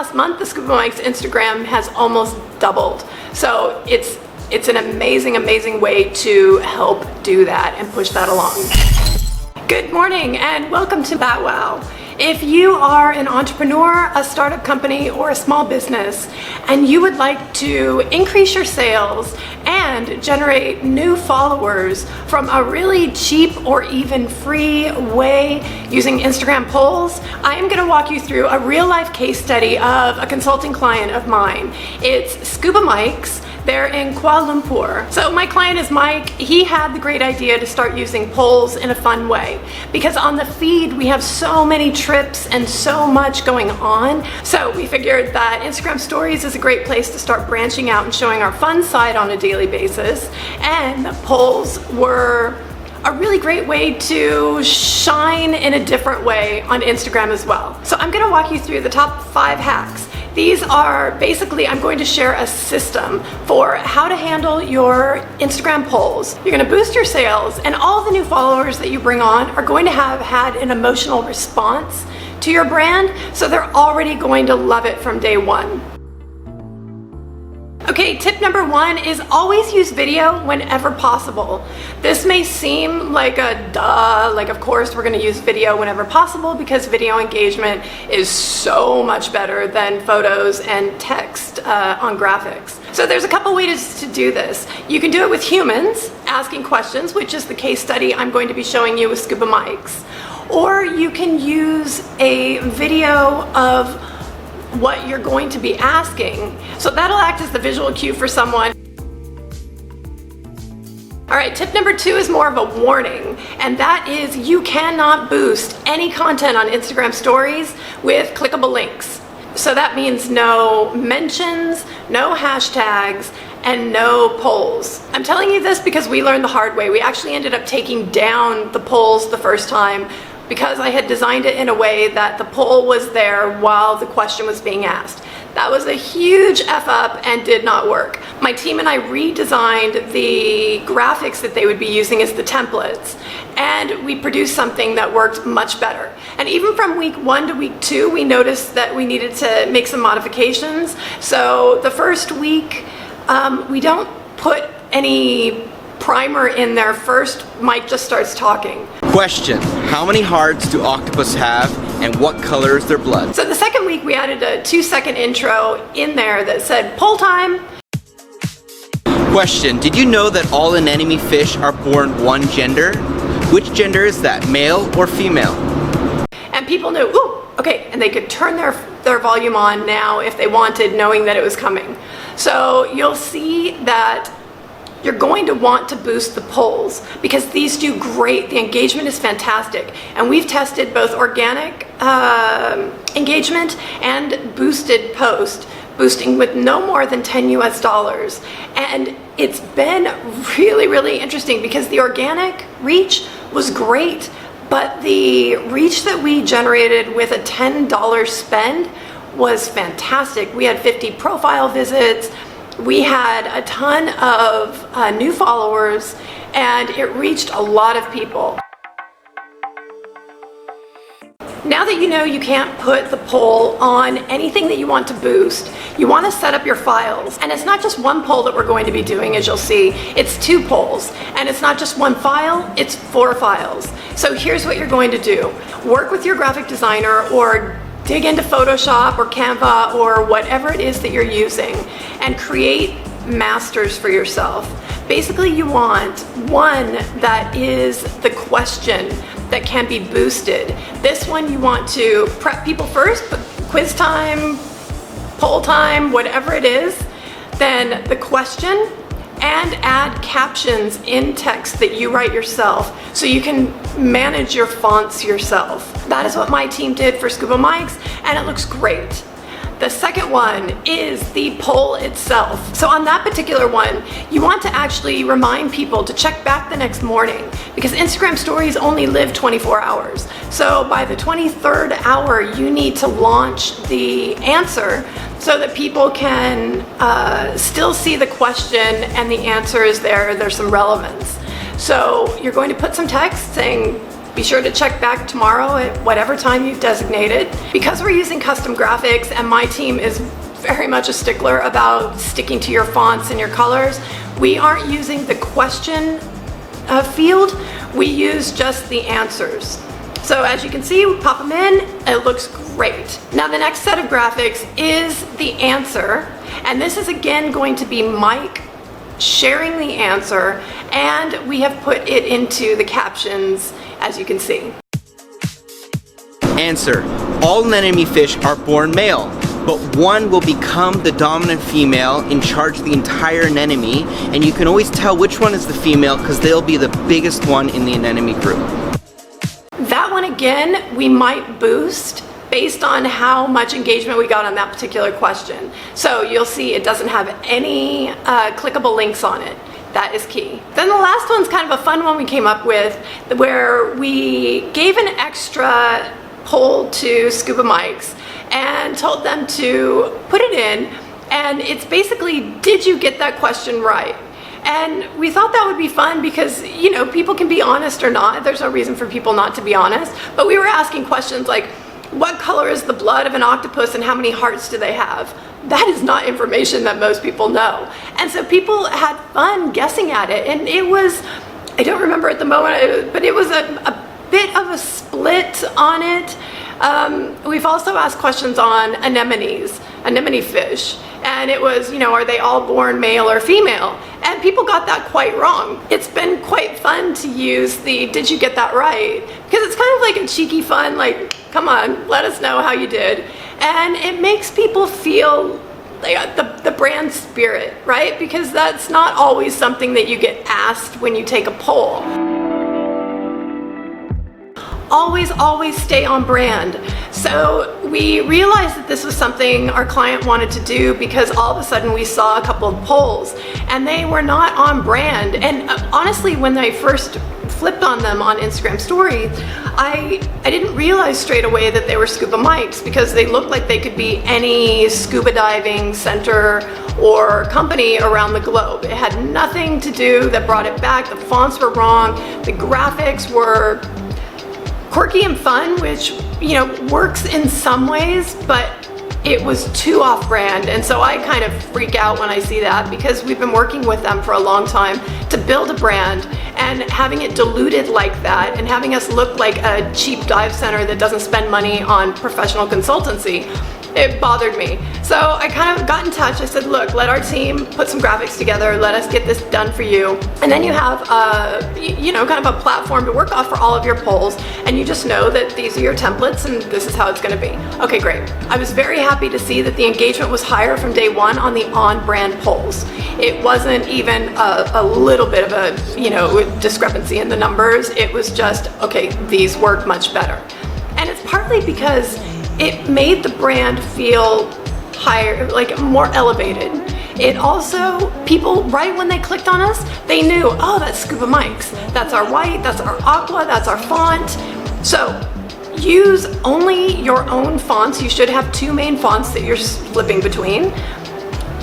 last month, the Scuba Mike's Instagram has almost doubled. So it's an amazing way to help do that and push that along. Good morning and welcome to That Wow. If you are an entrepreneur, a startup company, or a small business, and you would like to increase your sales and generate new followers from a really cheap or even free way using Instagram polls, I am going to walk you through a real life case study of a consulting client of mine. It's Scuba Mike's. They're in Kuala Lumpur. So my client is Mike. He had the great idea to start using polls in a fun way because on the feed we have so many trips and so much going on. So we figured that Instagram stories is a great place to start branching out and showing our fun side on a daily basis. And polls were a really great way to shine in a different way on Instagram as well. So I'm gonna walk you through the top 5 hacks. These are basically, I'm going to share a system for how to handle your Instagram polls. You're gonna boost your sales and all the new followers that you bring on are going to have had an emotional response to your brand, so they're already going to love it from day one. Okay, tip number 1 is always use video whenever possible. This may seem like a duh, like of course we're gonna use video whenever possible because video engagement is so much better than photos and text on graphics. So there's a couple ways to do this. You can do it with humans, asking questions, which is the case study I'm going to be showing you with Scuba Mike's. Or you can use a video of what you're going to be asking. So that'll act as the visual cue for someone. All right, tip number 2 is more of a warning, and that is you cannot boost any content on Instagram stories with clickable links. So that means no mentions, no hashtags, and no polls. I'm telling you this because we learned the hard way. We actually ended up taking down the polls the first time because I had designed it in a way that the poll was there while the question was being asked. That was a huge F up and did not work. My team and I redesigned the graphics that they would be using as the templates, and we produced something that worked much better. And even from week 1 to week 2, we noticed that we needed to make some modifications. So the first week, we don't put any primer in there first. Mike just starts talking. Question: how many hearts do octopus have and what color is their blood? So the second week we added a 2-second intro in there that said poll time. Question: did you know that all anemone fish are born one gender? Which gender is that, male or female? And people knew, ooh, okay, and they could turn their volume on now if they wanted, knowing that it was coming. So you'll see that you're going to want to boost the polls because these do great. The engagement is fantastic. And we've tested both organic engagement and boosted post, boosting with no more than $10 US. And it's been really interesting because the organic reach was great, but the reach that we generated with a $10 spend was fantastic. We had 50 profile visits. We had a ton of new followers, and it reached a lot of people. Now that you know you can't put the poll on anything that you want to boost, you want to set up your files. And it's not just one poll that we're going to be doing, as you'll see. It's 2 polls. And it's not just one file, it's 4 files. So here's what you're going to do. Work with your graphic designer or dig into Photoshop or Canva or whatever it is that you're using and create masters for yourself. Basically, you want one that is the question that can be boosted. This one you want to prep people first, but quiz time, poll time, whatever it is, then the question, and add captions in text that you write yourself so you can manage your fonts yourself. That is what my team did for Scuba Mike's, and it looks great. The second one is the poll itself. So on that particular one, you want to actually remind people to check back the next morning because Instagram stories only live 24 hours. So by the 23rd hour, you need to launch the answer so that people can still see the question and the answer is there. There's some relevance. So you're going to put some text saying, Be sure to check back tomorrow at whatever time you've designated. Because we're using custom graphics and my team is very much a stickler about sticking to your fonts and your colors, we aren't using the question field, we use just the answers. So as you can see, we pop them in, it looks great. Now the next set of graphics is the answer, and this is again going to be Mike sharing the answer, and we have put it into the captions, as you can see. Answer: all anemone fish are born male, but one will become the dominant female in charge of the entire anemone, and you can always tell which one is the female because they'll be the biggest one in the anemone group. That one again, we might boost based on how much engagement we got on that particular question. So you'll see it doesn't have any clickable links on it. That is key. Then the last one's kind of a fun one we came up with, where we gave an extra poll to Scuba Mikes and told them to put it in, and it's basically, did you get that question right? And we thought that would be fun because, you know, people can be honest or not. There's no reason for people not to be honest. But we were asking questions like, what color is the blood of an octopus and how many hearts do they have? That is not information that most people know. And so people had fun guessing at it. And it was, I don't remember at the moment, but it was a bit of a split on it. We've also asked questions on anemones, anemone fish. And it was, you know, are they all born male or female? And people got that quite wrong. It's been quite fun to use the did you get that right? Because it's kind of like a cheeky fun, like, come on, let us know how you did. And it makes people feel like the brand spirit, right? Because that's not always something that you get asked when you take a poll. Always stay on brand. So we realized that this was something our client wanted to do because all of a sudden we saw a couple of polls and they were not on brand. And honestly, when I first flipped on them on Instagram stories, I didn't realize straight away that they were Scuba Mikes because they looked like they could be any scuba diving center or company around the globe. It had nothing to do that brought it back. The fonts were wrong. The graphics were quirky and fun, which, you know, works in some ways, but it was too off-brand. And so I kind of freak out when I see that because we've been working with them for a long time to build a brand, and having it diluted like that and having us look like a cheap dive center that doesn't spend money on professional consultancy, it bothered me. So I kind of got in touch. I said, look, let our team put some graphics together. Let us get this done for you. And then you have, you know, kind of a platform to work off for all of your polls. And you just know that these are your templates and this is how it's going to be. Okay, great. I was very happy to see that the engagement was higher from day one on the on-brand polls. It wasn't even a little bit of a, you know, discrepancy in the numbers. It was just, okay, these work much better. And it's partly because it made the brand feel higher, like more elevated. It also, people, right when they clicked on us, they knew, oh, that's Scuba Mikes. That's our white, that's our aqua, that's our font. So use only your own fonts. You should have two main fonts that you're flipping between.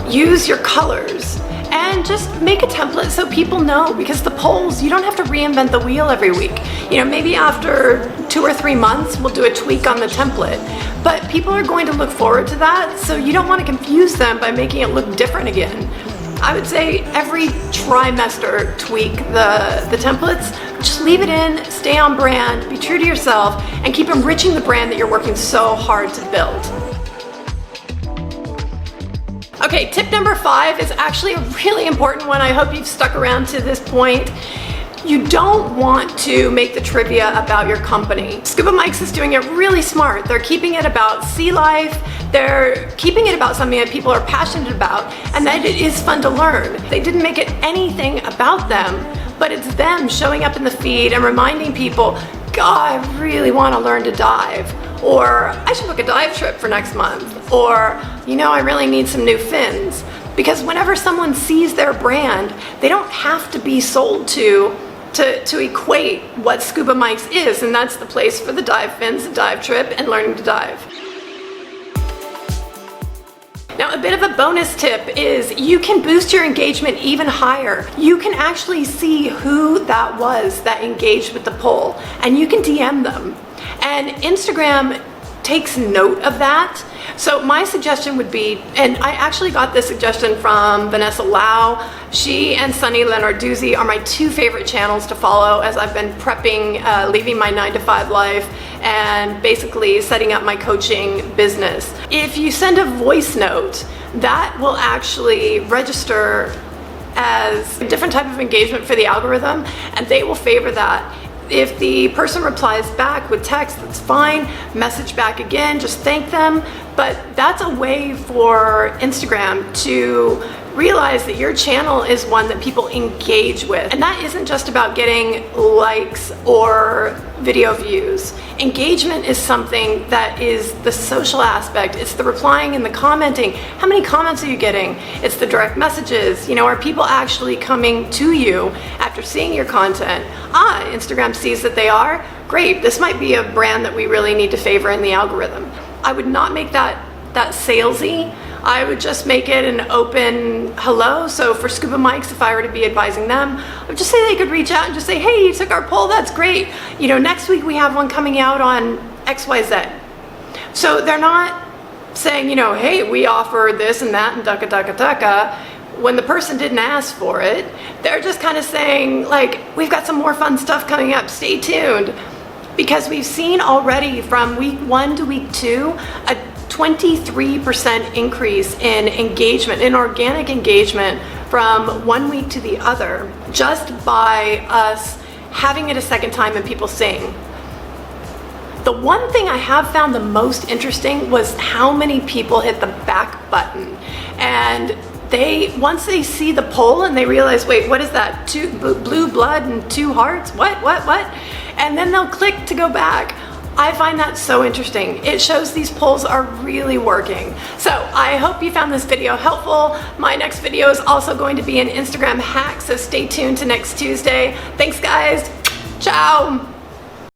Use your colors. And just make a template so people know, because the polls, you don't have to reinvent the wheel every week. You know, maybe after 2 or 3 months, we'll do a tweak on the template. But people are going to look forward to that, so you don't want to confuse them by making it look different again. I would say every trimester tweak the templates. Just leave it in, stay on brand, be true to yourself, and keep enriching the brand that you're working so hard to build. Okay, tip number 5 is actually a really important one. I hope you've stuck around to this point. You don't want to make the trivia about your company. Scuba Mikes is doing it really smart. They're keeping it about sea life. They're keeping it about something that people are passionate about and that it is fun to learn. They didn't make it anything about them, but it's them showing up in the feed and reminding people, God, I really want to learn to dive. Or I should book a dive trip for next month. Or, you know, I really need some new fins. Because whenever someone sees their brand, they don't have to be sold to equate what Scuba Mikes is, and that's the place for the dive fins, the dive trip, and learning to dive. Now, a bit of a bonus tip is you can boost your engagement even higher. You can actually see who that was that engaged with the poll, and you can DM them. And Instagram takes note of that. So my suggestion would be, and I actually got this suggestion from Vanessa Lau. She and Sunny Lenarduzzi are my two favorite channels to follow as I've been prepping, leaving my 9-to-5 life and basically setting up my coaching business. If you send a voice note, that will actually register as a different type of engagement for the algorithm, and they will favor that. If the person replies back with text, that's fine. Message back again, just thank them. But that's a way for Instagram to realize that your channel is one that people engage with. And that isn't just about getting likes or video views. Engagement is something that is the social aspect. It's the replying and the commenting. How many comments are you getting? It's the direct messages. You know, are people actually coming to you after seeing your content? Instagram sees that they are. Great, this might be a brand that we really need to favor in the algorithm. I would not make that salesy. I would just make it an open hello. So for Scuba Mics, if I were to be advising them, I would just say they could reach out and just say, hey, you took our poll, that's great. You know, next week we have one coming out on XYZ. So they're not saying, you know, hey, we offer this and that and ducka ducka ducka, when the person didn't ask for it. They're just kind of saying, like, we've got some more fun stuff coming up, stay tuned. Because we've seen already from week 1 to week 2, a 23% increase in engagement, in organic engagement from one week to the other, just by us having it a second time and people seeing. The one thing I have found the most interesting was how many people hit the back button. And once they see the poll and they realize, wait, what is that? Blue blood and 2 hearts? What? And then they'll click to go back. I find that so interesting. It shows these polls are really working. So I hope you found this video helpful. My next video is also going to be an Instagram hack, so stay tuned to next Tuesday. Thanks, guys. Ciao.